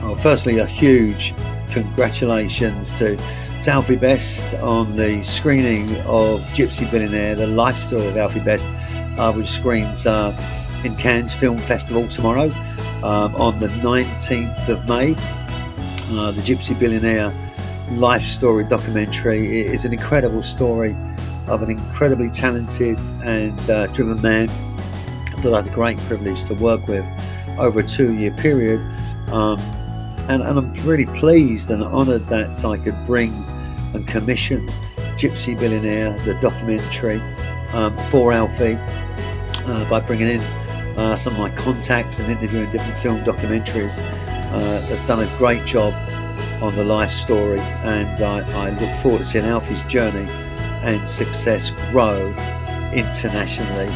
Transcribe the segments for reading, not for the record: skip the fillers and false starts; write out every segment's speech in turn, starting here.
Well, firstly, a huge congratulations to Alfie Best on the screening of Gypsy Billionaire, the life story of Alfie Best, which screens in Cannes Film Festival tomorrow on the 19th of May. The Gypsy Billionaire life story documentary is an incredible story of an incredibly talented and driven man that I had a great privilege to work with over a 2-year period. And I'm really pleased and honoured that I could bring and commission Gypsy Billionaire, the documentary, for Alfie by bringing in some of my contacts and interviewing different film documentaries. They've done a great job on the life story, and I look forward to seeing Alfie's journey and success grow internationally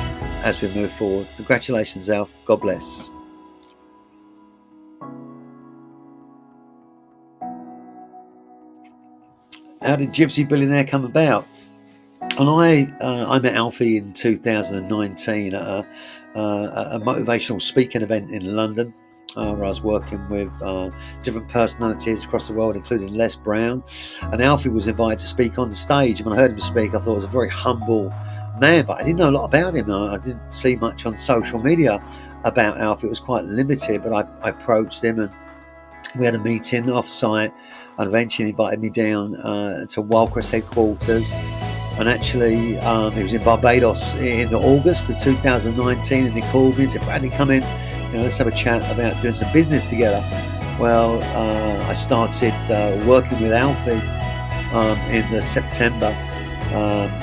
as we move forward. Congratulations, Alf. God bless. How did Gypsy Billionaire come about? And I met Alfie in 2019 at a motivational speaking event in London, where I was working with different personalities across the world, including Les Brown. And Alfie was invited to speak on stage. And when I heard him speak, I thought he was a very humble man, but I didn't know a lot about him. I didn't see much on social media about Alfie. It was quite limited, but I approached him and we had a meeting off-site, and eventually invited me down to Wildcrest headquarters. And actually, he was in Barbados in August of 2019, and he called me and said, "Bradley, come in, let's have a chat about doing some business together." Well, I started working with Alfie in the September,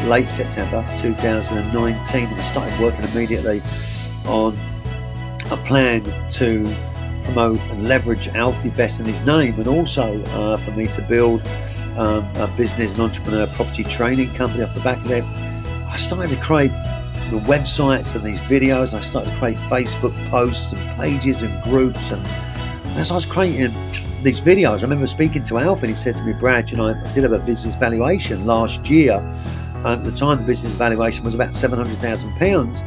late September 2019, and we started working immediately on a plan to promote and leverage Alfie Best and his name, and also for me to build a business and entrepreneur property training company off the back of it. I started to create the websites and these videos. I started to create Facebook posts and pages and groups, and as I was creating these videos, I remember speaking to Alfie, and he said to me, "Brad, I did have a business valuation last year, and at the time the business valuation was about £700,000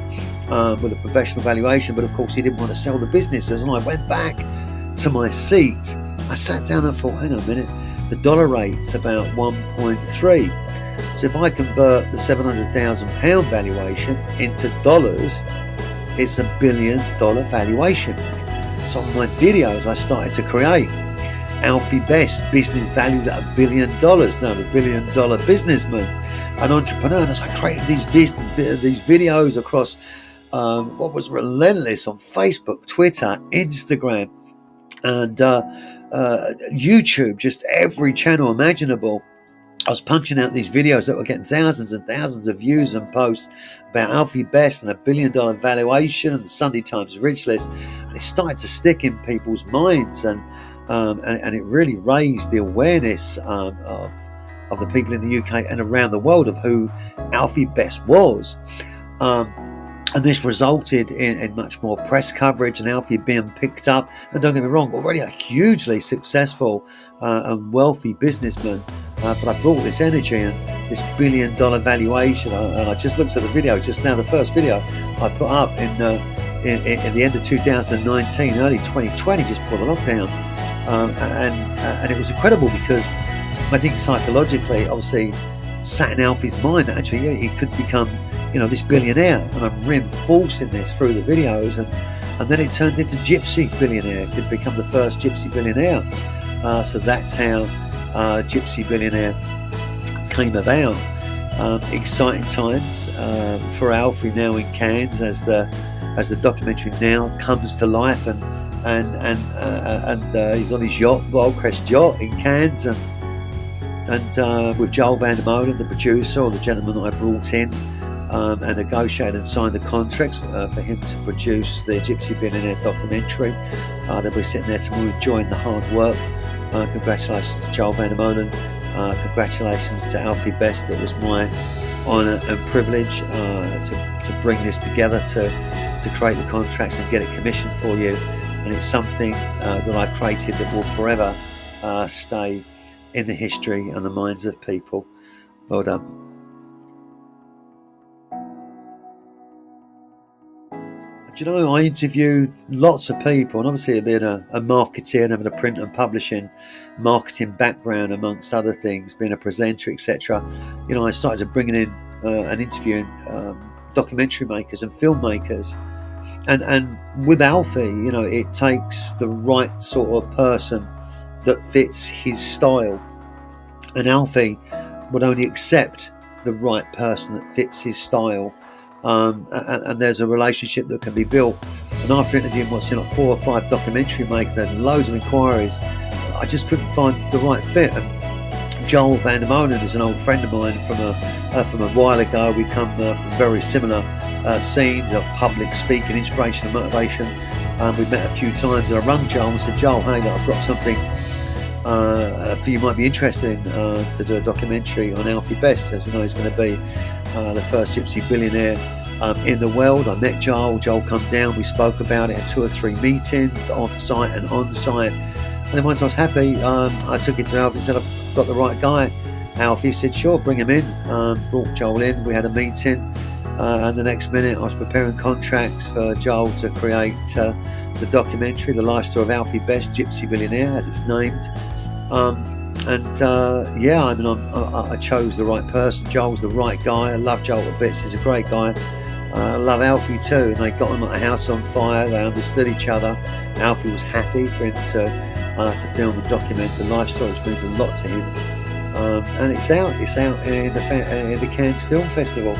with a professional valuation, but of course he didn't want to sell the businesses." And I went back to my seat, I sat down and thought, hang on a minute, the dollar rate's about 1.3. So if I convert the £700,000 valuation into dollars, it's $1 billion valuation. So on my videos I started to create Alfie Best, business valued at $1 billion. Now the $1 billion businessman, an entrepreneur. And as I created these videos across what was relentless on Facebook, Twitter, Instagram, and YouTube, just every channel imaginable, I was punching out these videos that were getting thousands and thousands of views and posts about Alfie Best and $1 billion valuation and the Sunday Times Rich List, and it started to stick in people's minds, and it really raised the awareness of the people in the UK and around the world of who Alfie Best was. And this resulted in much more press coverage and Alfie being picked up. And don't get me wrong, already a hugely successful and wealthy businessman. But I brought this energy and this $1 billion valuation. And I just looked at the video just now, the first video I put up in the end of 2019, early 2020, just before the lockdown. And it was incredible because I think psychologically, obviously, sat in Alfie's mind that actually, yeah, he could become this billionaire, and I'm reinforcing this through the videos, and then it turned into Gypsy Billionaire. It could become the first Gypsy Billionaire. So that's how Gypsy Billionaire came about. Exciting times for Alfie now in Cannes as the documentary now comes to life, and he's on his yacht, Wildcrest yacht in Cannes, and with Joel Van der Molen, the producer, or the gentleman that I brought in, and negotiated and signed the contracts for him to produce the Gypsy Billionaire documentary. They'll be sitting there tomorrow enjoying the hard work. Congratulations to Joel Van der Molen. Congratulations to Alfie Best. It was my honour and privilege to bring this together, to create the contracts and get it commissioned for you. And it's something that I've created that will forever stay in the history and the minds of people. Well done. Do you know, I interviewed lots of people, and obviously being a marketer and having a print and publishing marketing background, amongst other things, being a presenter, etc. You know, I started to bringing in and interviewing documentary makers and filmmakers, and with Alfie, you know, it takes the right sort of person that fits his style, and Alfie would only accept the right person that fits his style. And there's a relationship that can be built. And after interviewing what's 4 or 5 documentary makers and loads of inquiries, I just couldn't find the right fit. And Joel Van der Molen is an old friend of mine from a while ago. We come from very similar scenes of public speaking, inspiration and motivation. We've met a few times, and I rung Joel and said, Joel, hey, look, I've got something for you might be interested in, to do a documentary on Alfie Best. As you know, he's going to be the first Gypsy Billionaire in the world. I met Joel come down, we spoke about it at 2 or 3 meetings, off-site and on-site, and then once I was happy, I took it to Alfie and said, I've got the right guy. Alfie said, sure, bring him in. Brought Joel in, we had a meeting, and the next minute I was preparing contracts for Joel to create the documentary, the life story of Alfie Best, Gypsy Billionaire as it's named. I chose the right person. Joel's the right guy. I love Joel to bits. He's a great guy. I love Alfie too. And they got on like a house on fire. They understood each other. Alfie was happy for him to film and document the life story, which means a lot to him. And it's out in the Cannes Film Festival.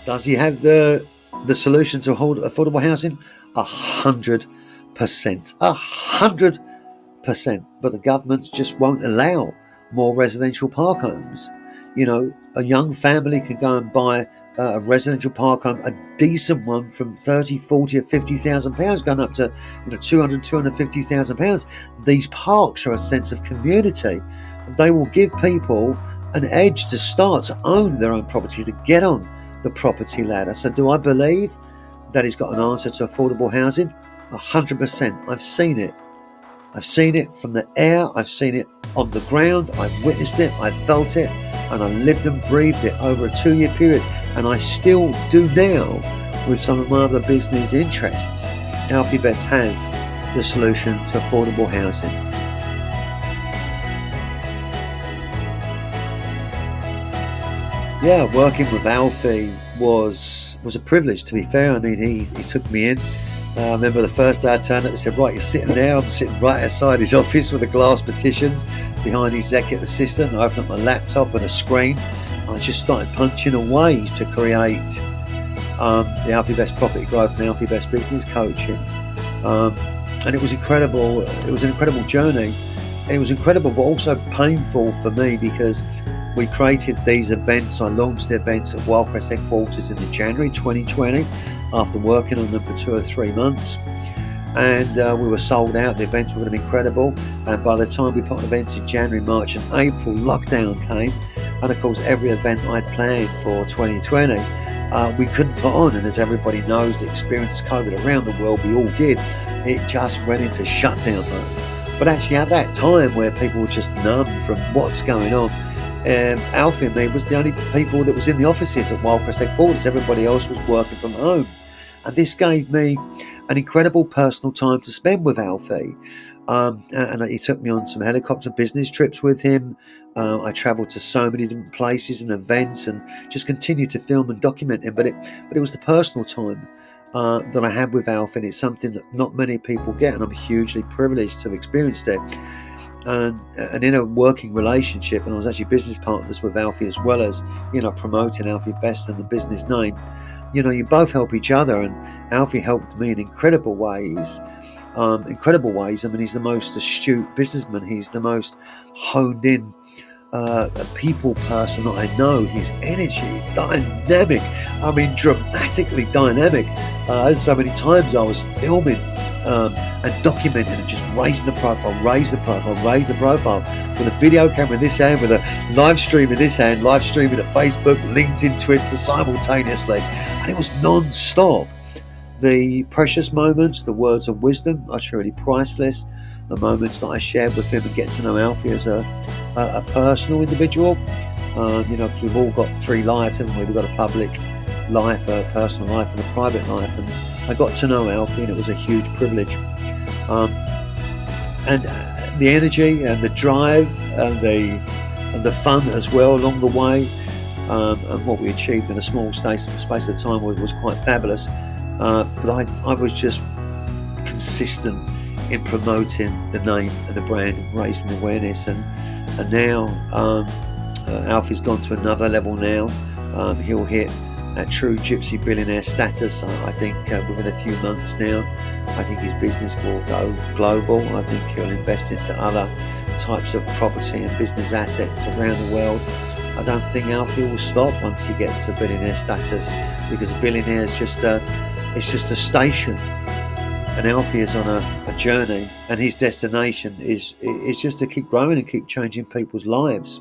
Does he have the solution to hold affordable housing? 100%. 100%. But the government just won't allow more residential park homes. You know, a young family can go and buy a residential park home, a decent one, from 30, 40 or 50,000 pounds, going up to 200, 250,000 pounds. These parks are a sense of community. They will give people an edge to start to own their own property, to get on the property ladder. So do I believe that he's got an answer to affordable housing? 100%. I've seen it. I've seen it from the air. I've seen it on the ground. I've witnessed it. I've felt it. And I lived and breathed it over a 2-year period. And I still do now with some of my other business interests. Alfie Best has the solution to affordable housing. Yeah, working with Alfie was a privilege, to be fair. I mean, he took me in. I remember the first day I turned up, he said, right, you're sitting there. I'm sitting right outside his office with the glass partitions behind his executive assistant. I opened up my laptop and a screen, and I just started punching away to create the Alfie Best Property Growth and Alfie Best Business Coaching. And it was incredible. It was an incredible journey. And it was incredible, but also painful for me, because we created these events. I launched the events at Wildcrest headquarters in January 2020 after working on them for 2 or 3 months. And we were sold out. The events were going to be incredible. And by the time we put on events in January, March and April, lockdown came. And of course, every event I'd planned for 2020, we couldn't put on. And as everybody knows, the experience of COVID around the world, we all did. It just went into shutdown mode. But actually at that time where people were just numb from what's going on, Alfie and me was the only people that was in the offices at Wildcrest headquarters. Everybody else was working from home. And this gave me an incredible personal time to spend with Alfie. And he took me on some helicopter business trips with him. I travelled to so many different places and events and just continued to film and document him. But it was the personal time that I had with Alfie, and it's something that not many people get, and I'm hugely privileged to have experienced it. And in a working relationship, and I was actually business partners with Alfie as well as, promoting Alfie Best and the business name. You both help each other, and Alfie helped me in incredible ways. I mean, he's the most astute businessman. He's the most honed in people person that I know. His energy is dynamic. I mean, dramatically dynamic. So many times I was filming and documenting and just raising the profile with a video camera in this hand, with a live stream in this hand, live streaming to Facebook, LinkedIn, Twitter simultaneously, and it was non-stop. The precious moments, the words of wisdom are truly priceless. The moments that I shared with him and get to know Alfie as a personal individual, because we've all got three lives, haven't we? We've got a public life, a personal life, and a private life. And I got to know Alfie, and it was a huge privilege. And the energy and the drive and the fun as well along the way, and what we achieved in a small space of time was quite fabulous. But I was just consistent in promoting the name and the brand, raising awareness, and now Alfie's gone to another level now. He'll hit a true Gypsy Billionaire status, I think, within a few months now. I think his business will go global. I think he'll invest into other types of property and business assets around the world. I don't think Alfie will stop once he gets to billionaire status, because a billionaire is just a station, and Alfie is on a journey, and his destination is just to keep growing and keep changing people's lives.